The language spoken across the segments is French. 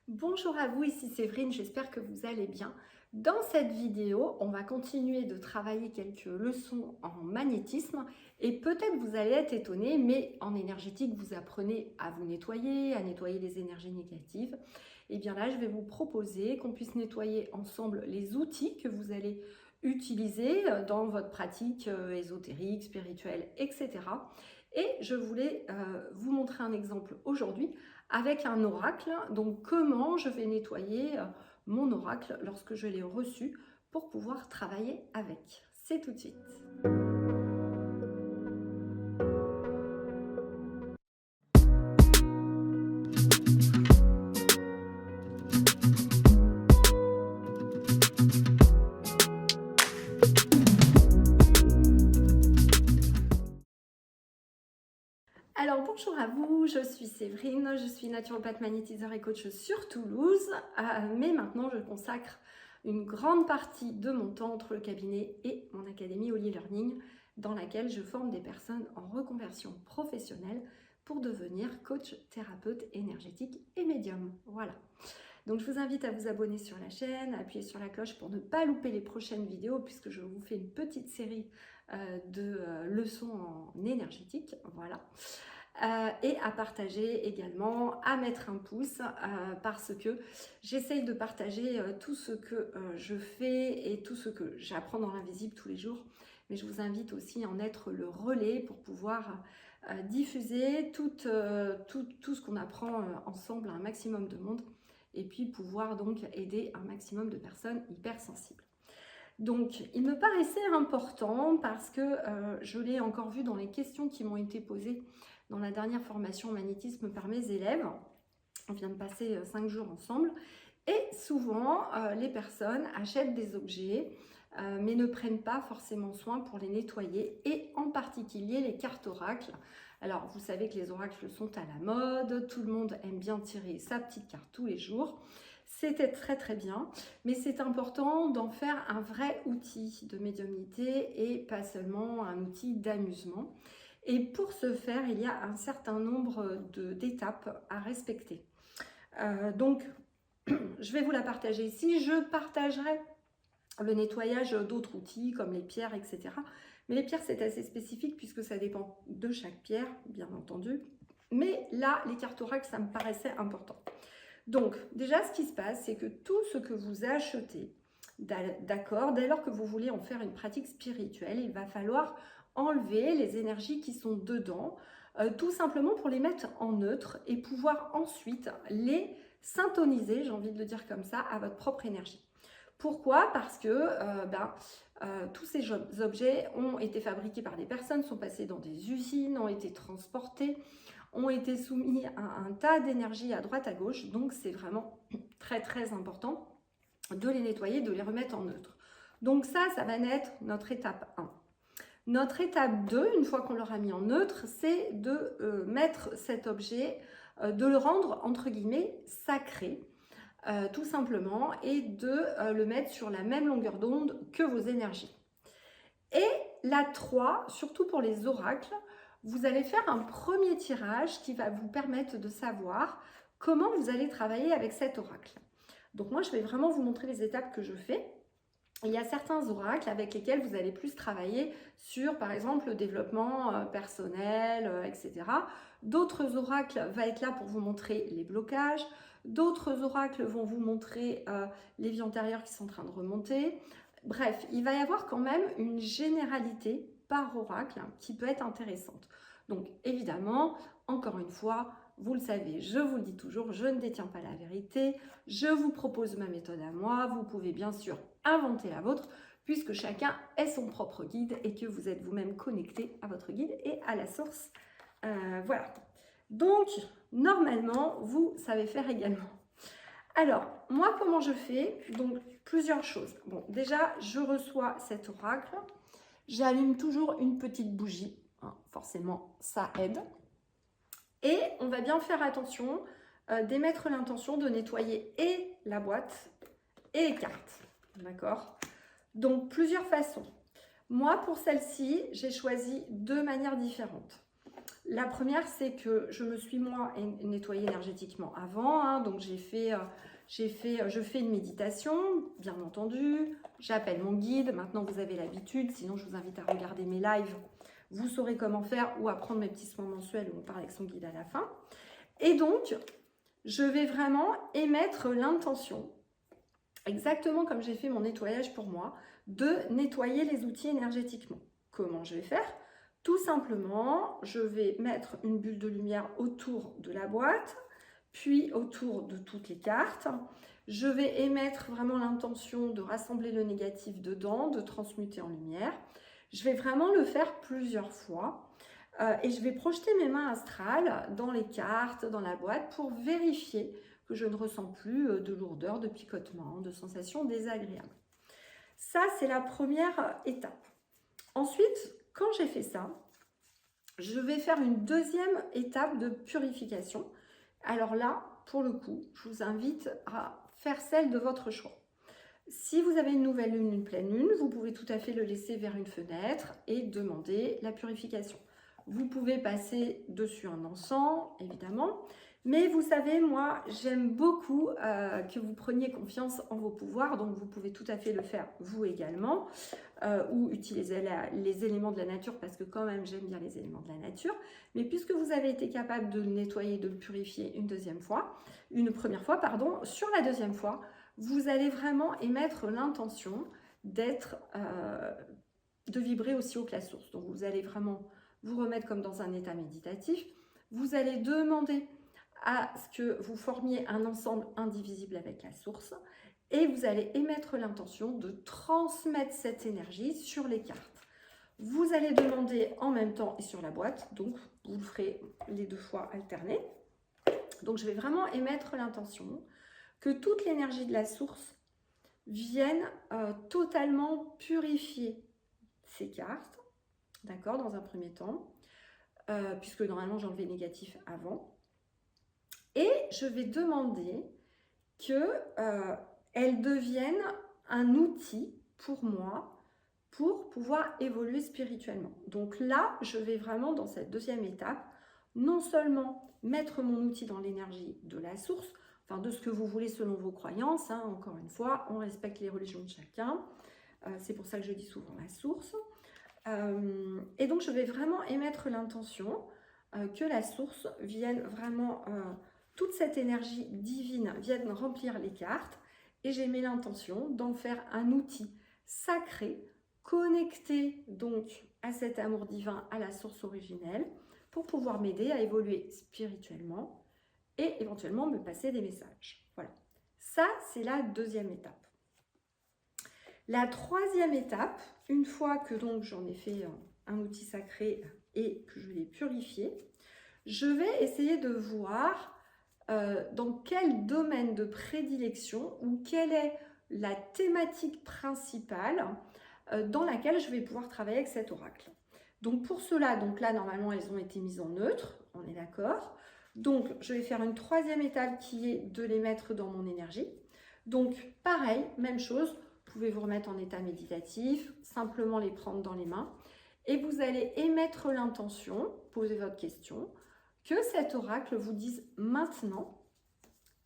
Bonjour à vous, ici Séverine, j'espère que vous allez bien. Dans cette vidéo, on va continuer de travailler quelques leçons en magnétisme et peut-être vous allez être étonné, mais en énergétique, vous apprenez à vous nettoyer, à nettoyer les énergies négatives. Et bien là, je vais vous proposer qu'on puisse nettoyer ensemble les outils que vous allez utiliser dans votre pratique ésotérique, spirituelle, etc. Et je voulais vous montrer un exemple aujourd'hui avec un oracle. Donc, comment je vais nettoyer mon oracle lorsque je l'ai reçu pour pouvoir travailler avec. C'est tout de suite. Alors bonjour à vous, je suis Séverine, je suis naturopathe magnétiseur et coach sur Toulouse, mais maintenant je consacre une grande partie de mon temps entre le cabinet et mon académie Holy Learning, dans laquelle je forme des personnes en reconversion professionnelle pour devenir coach, thérapeute énergétique et médium. Voilà. Donc je vous invite à vous abonner sur la chaîne, à appuyer sur la cloche pour ne pas louper les prochaines vidéos, puisque je vous fais une petite série de leçons en énergétique. Voilà. Et à partager également, à mettre un pouce parce que j'essaye de partager tout ce que je fais et tout ce que j'apprends dans l'invisible tous les jours. Mais je vous invite aussi à en être le relais pour pouvoir diffuser tout ce qu'on apprend ensemble à un maximum de monde et puis pouvoir donc aider un maximum de personnes hypersensibles. Donc, il me paraissait important parce que je l'ai encore vu dans les questions qui m'ont été posées dans la dernière formation en magnétisme par mes élèves. On vient de passer 5 jours ensemble. Et souvent, les personnes achètent des objets, mais ne prennent pas forcément soin pour les nettoyer, et en particulier les cartes oracles. Alors, vous savez que les oracles sont à la mode, tout le monde aime bien tirer sa petite carte tous les jours. C'était très très bien, mais c'est important d'en faire un vrai outil de médiumnité et pas seulement un outil d'amusement. Et pour ce faire, il y a un certain nombre d'étapes à respecter. Donc, je vais vous la partager ici. Je partagerai le nettoyage d'autres outils comme les pierres, etc. Mais les pierres, c'est assez spécifique puisque ça dépend de chaque pierre, bien entendu. Mais là, les cartes oracles, ça me paraissait important. Donc, déjà, ce qui se passe, c'est que tout ce que vous achetez, d'accord, dès lors que vous voulez en faire une pratique spirituelle, il va falloir enlever les énergies qui sont dedans, tout simplement pour les mettre en neutre et pouvoir ensuite les syntoniser, j'ai envie de le dire comme ça, à votre propre énergie. Pourquoi? Parce que tous ces objets ont été fabriqués par des personnes, sont passés dans des usines, ont été transportés, ont été soumis à un tas d'énergie à droite à gauche. Donc c'est vraiment très très important de les nettoyer, de les remettre en neutre. Donc ça va être notre étape 1. Notre étape 2, une fois qu'on l'aura mis en neutre, c'est de mettre cet objet, de le rendre entre guillemets sacré, tout simplement, et de le mettre sur la même longueur d'onde que vos énergies. Et la 3, surtout pour les oracles, vous allez faire un premier tirage qui va vous permettre de savoir comment vous allez travailler avec cet oracle. Donc moi, je vais vraiment vous montrer les étapes que je fais. Il y a certains oracles avec lesquels vous allez plus travailler sur, par exemple, le développement personnel, etc. D'autres oracles vont être là pour vous montrer les blocages. D'autres oracles vont vous montrer les vies antérieures qui sont en train de remonter. Bref, il va y avoir quand même une généralité par oracle qui peut être intéressante. Donc, évidemment, encore une fois, vous le savez, je vous le dis toujours, je ne détiens pas la vérité. Je vous propose ma méthode à moi. Vous pouvez bien sûr inventer la vôtre, puisque chacun est son propre guide et que vous êtes vous-même connecté à votre guide et à la source. Voilà. Donc, normalement, vous savez faire également. Alors, moi, comment je fais? Donc, plusieurs choses. Bon, déjà, je reçois cet oracle. J'allume toujours une petite bougie. Hein, forcément, ça aide. Et on va bien faire attention d'émettre l'intention de nettoyer et la boîte et les cartes. D'accord? Donc, plusieurs façons. Moi, pour celle-ci, j'ai choisi deux manières différentes. La première, c'est que je me suis moi nettoyée énergétiquement avant, hein, donc je fais une méditation, bien entendu, j'appelle mon guide, maintenant vous avez l'habitude, sinon je vous invite à regarder mes lives, vous saurez comment faire ou à prendre mes petits soins mensuels où on parle avec son guide à la fin. Et donc, je vais vraiment émettre l'intention, exactement comme j'ai fait mon nettoyage pour moi, de nettoyer les outils énergétiquement. Comment je vais faire ? Tout simplement, je vais mettre une bulle de lumière autour de la boîte, puis autour de toutes les cartes. Je vais émettre vraiment l'intention de rassembler le négatif dedans, de transmuter en lumière. Je vais vraiment le faire plusieurs fois et je vais projeter mes mains astrales dans les cartes, dans la boîte pour vérifier que je ne ressens plus de lourdeur, de picotement, de sensations désagréables. Ça, c'est la première étape. Ensuite, quand j'ai fait ça, je vais faire une deuxième étape de purification. Alors là, pour le coup, je vous invite à faire celle de votre choix. Si vous avez une nouvelle lune, une pleine lune, vous pouvez tout à fait le laisser vers une fenêtre et demander la purification. Vous pouvez passer dessus un encens, évidemment, mais vous savez, moi, j'aime beaucoup que vous preniez confiance en vos pouvoirs, donc vous pouvez tout à fait le faire vous également, ou utiliser les éléments de la nature, parce que quand même, j'aime bien les éléments de la nature. Mais puisque vous avez été capable de le nettoyer, de le purifier une première fois, sur la deuxième fois, vous allez vraiment émettre l'intention de vibrer aussi haut que la source. Donc vous allez vraiment vous remettre comme dans un état méditatif. Vous allez demander à ce que vous formiez un ensemble indivisible avec la source et vous allez émettre l'intention de transmettre cette énergie sur les cartes. Vous allez demander en même temps et sur la boîte, donc vous le ferez les 2 fois alternés. Donc je vais vraiment émettre l'intention que toute l'énergie de la source vienne totalement purifier ces cartes, d'accord, dans un premier temps, puisque normalement j'enlevais négatif avant. Et je vais demander qu'elles deviennent un outil pour moi pour pouvoir évoluer spirituellement. Donc là, je vais vraiment dans cette deuxième étape, non seulement mettre mon outil dans l'énergie de la source, enfin de ce que vous voulez selon vos croyances, hein, encore une fois, on respecte les religions de chacun, c'est pour ça que je dis souvent la source. Et donc je vais vraiment émettre l'intention que la source vienne vraiment, toute cette énergie divine vienne remplir les cartes, et j'émets l'intention d'en faire un outil sacré, connecté donc à cet amour divin, à la source originelle, pour pouvoir m'aider à évoluer spirituellement et éventuellement me passer des messages. Voilà, ça c'est la deuxième étape. La troisième étape, une fois que donc j'en ai fait un outil sacré et que je l'ai purifié, je vais essayer de voir dans quel domaine de prédilection ou quelle est la thématique principale dans laquelle je vais pouvoir travailler avec cet oracle. Donc pour cela, donc là normalement elles ont été mises en neutre, on est d'accord. Donc je vais faire une troisième étape qui est de les mettre dans mon énergie. Donc pareil, même chose, vous pouvez vous remettre en état méditatif, simplement les prendre dans les mains et vous allez émettre l'intention, poser votre question, que cet oracle vous dise maintenant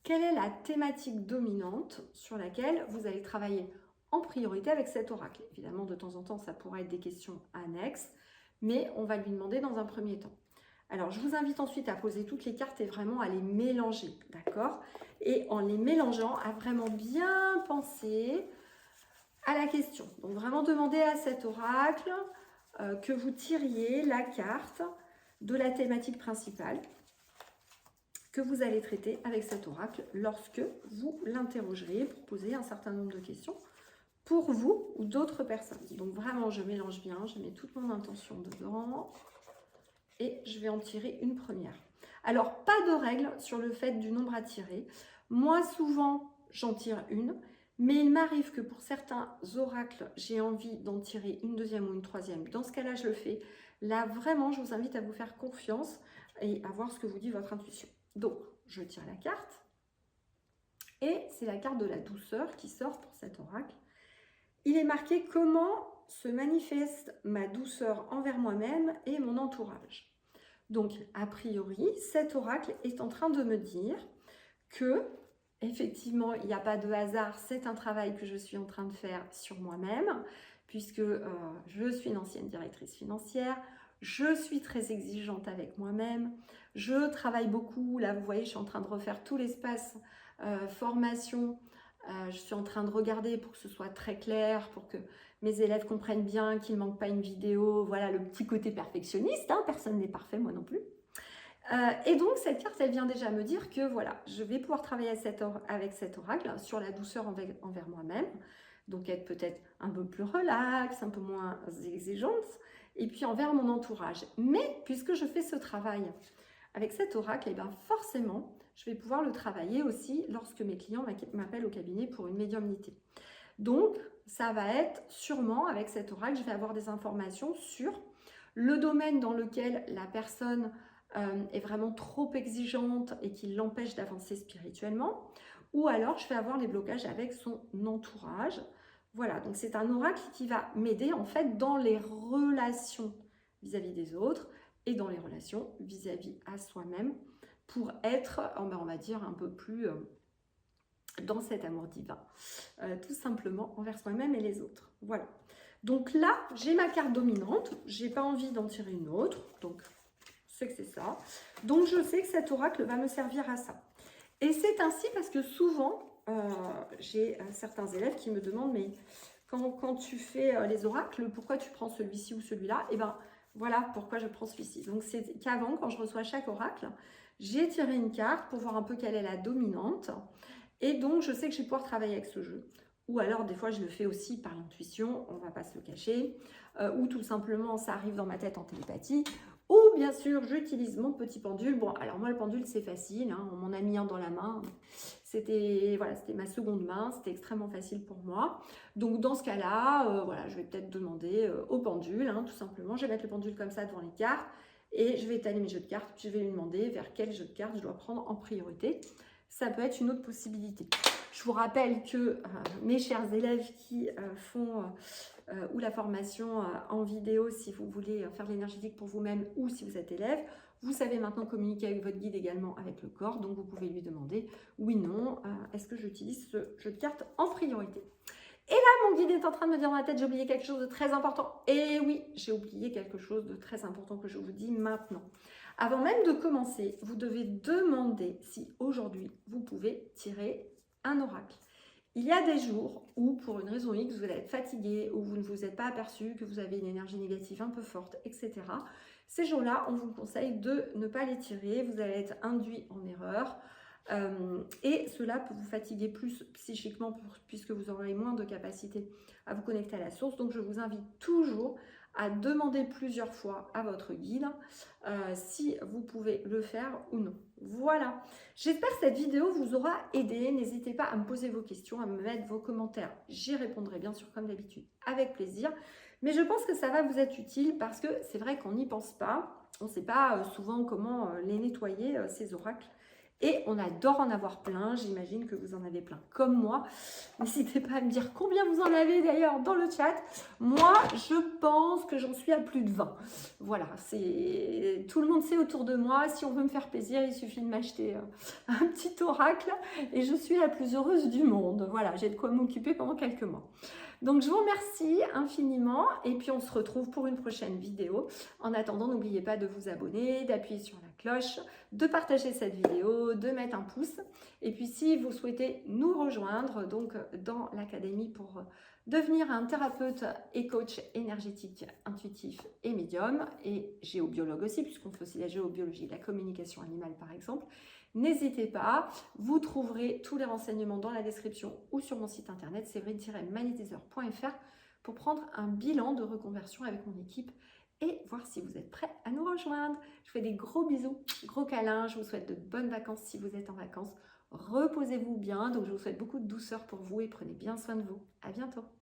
quelle est la thématique dominante sur laquelle vous allez travailler en priorité avec cet oracle. Évidemment, de temps en temps, ça pourra être des questions annexes, mais on va lui demander dans un premier temps. Alors, je vous invite ensuite à poser toutes les cartes et vraiment à les mélanger, d'accord? Et en les mélangeant, à vraiment bien penser à la question. Donc, vraiment demander à cet oracle que vous tiriez la carte de la thématique principale que vous allez traiter avec cet oracle lorsque vous l'interrogerez pour poser un certain nombre de questions pour vous ou d'autres personnes. Donc vraiment, je mélange bien, je mets toute mon intention dedans et je vais en tirer une première. Alors, pas de règle sur le fait du nombre à tirer. Moi, souvent, j'en tire une, mais il m'arrive que pour certains oracles, j'ai envie d'en tirer une deuxième ou une troisième. Dans ce cas-là, je le fais. Là, vraiment, je vous invite à vous faire confiance et à voir ce que vous dit votre intuition. Donc, je tire la carte et c'est la carte de la douceur qui sort pour cet oracle. Il est marqué « Comment se manifeste ma douceur envers moi-même et mon entourage ?» Donc, a priori, cet oracle est en train de me dire que, effectivement, il n'y a pas de hasard, c'est un travail que je suis en train de faire sur moi-même, puisque je suis une ancienne directrice financière, je suis très exigeante avec moi-même, je travaille beaucoup, là vous voyez, je suis en train de refaire tout l'espace formation, je suis en train de regarder pour que ce soit très clair, pour que mes élèves comprennent bien qu'il ne manque pas une vidéo, voilà le petit côté perfectionniste, hein, personne n'est parfait, moi non plus. Et donc cette carte, elle vient déjà me dire que voilà, je vais pouvoir travailler avec cet oracle sur la douceur envers moi-même, donc être peut-être un peu plus relax, un peu moins exigeante, et puis envers mon entourage. Mais puisque je fais ce travail avec cet oracle, et bien forcément, je vais pouvoir le travailler aussi lorsque mes clients m'appellent au cabinet pour une médiumnité. Donc, ça va être sûrement, avec cet oracle, je vais avoir des informations sur le domaine dans lequel la personne est vraiment trop exigeante et qui l'empêche d'avancer spirituellement, ou alors je vais avoir les blocages avec son entourage. Voilà, donc c'est un oracle qui va m'aider en fait dans les relations vis-à-vis des autres et dans les relations vis-à-vis à soi-même pour être, on va dire, un peu plus dans cet amour divin, tout simplement envers soi-même et les autres. Voilà. Donc là, j'ai ma carte dominante, j'ai pas envie d'en tirer une autre, donc c'est que c'est ça. Donc je sais que cet oracle va me servir à ça. Et c'est ainsi parce que souvent, j'ai certains élèves qui me demandent, mais quand tu fais les oracles, pourquoi tu prends celui-ci ou celui-là? Et bien voilà pourquoi je prends celui-ci. Donc c'est qu'avant, quand je reçois chaque oracle, j'ai tiré une carte pour voir un peu quelle est la dominante. Et donc, je sais que je vais pouvoir travailler avec ce jeu. Ou alors, des fois, je le fais aussi par l'intuition, on ne va pas se le cacher. Ou tout simplement, ça arrive dans ma tête en télépathie. Ou bien sûr, j'utilise mon petit pendule. Bon, alors moi, le pendule, c'est facile. Hein, on m'en a mis un dans la main. C'était voilà, c'était ma seconde main. C'était extrêmement facile pour moi. Donc, dans ce cas-là, voilà, je vais peut-être demander au pendule, hein, tout simplement. Je vais mettre le pendule comme ça devant les cartes. Et je vais étaler mes jeux de cartes. Puis je vais lui demander vers quel jeu de cartes je dois prendre en priorité. Ça peut être une autre possibilité. Je vous rappelle que mes chers élèves qui font ou la formation en vidéo, si vous voulez faire de l'énergétique pour vous-même ou si vous êtes élève, vous savez maintenant communiquer avec votre guide également avec le corps, donc vous pouvez lui demander oui, non, est-ce que j'utilise ce jeu de cartes en priorité? Et là, mon guide est en train de me dire dans la tête, j'ai oublié quelque chose de très important. Et oui, j'ai oublié quelque chose de très important que je vous dis maintenant. Avant même de commencer, vous devez demander si aujourd'hui, vous pouvez tirer un oracle. Il y a des jours où, pour une raison X, vous allez être fatigué, ou vous ne vous êtes pas aperçu que vous avez une énergie négative un peu forte, etc. Ces jours-là, on vous conseille de ne pas les tirer. Vous allez être induit en erreur. Et cela peut vous fatiguer plus psychiquement puisque vous aurez moins de capacité à vous connecter à la source. Donc je vous invite toujours à demander plusieurs fois à votre guide si vous pouvez le faire ou non. Voilà, j'espère que cette vidéo vous aura aidé. N'hésitez pas à me poser vos questions, à me mettre vos commentaires. J'y répondrai bien sûr comme d'habitude avec plaisir. Mais je pense que ça va vous être utile parce que c'est vrai qu'on n'y pense pas. On ne sait pas souvent comment les nettoyer, ces oracles. Et on adore en avoir plein, j'imagine que vous en avez plein comme moi. N'hésitez pas à me dire combien vous en avez d'ailleurs dans le chat. Moi, je pense que j'en suis à plus de 20. Voilà, tout le monde sait autour de moi, si on veut me faire plaisir, il suffit de m'acheter un petit oracle et je suis la plus heureuse du monde. Voilà, j'ai de quoi m'occuper pendant quelques mois. Donc, je vous remercie infiniment et puis on se retrouve pour une prochaine vidéo. En attendant, n'oubliez pas de vous abonner, d'appuyer sur la cloche, de partager cette vidéo, de mettre un pouce. Et puis, si vous souhaitez nous rejoindre donc dans l'académie pour devenir un thérapeute et coach énergétique, intuitif et médium, et géobiologue aussi, puisqu'on fait aussi la géobiologie, la communication animale par exemple, n'hésitez pas, vous trouverez tous les renseignements dans la description ou sur mon site internet séverine-magnétiseur.fr pour prendre un bilan de reconversion avec mon équipe et voir si vous êtes prêts à nous rejoindre. Je vous fais des gros bisous, gros câlins, je vous souhaite de bonnes vacances si vous êtes en vacances. Reposez-vous bien, donc je vous souhaite beaucoup de douceur pour vous et prenez bien soin de vous. À bientôt.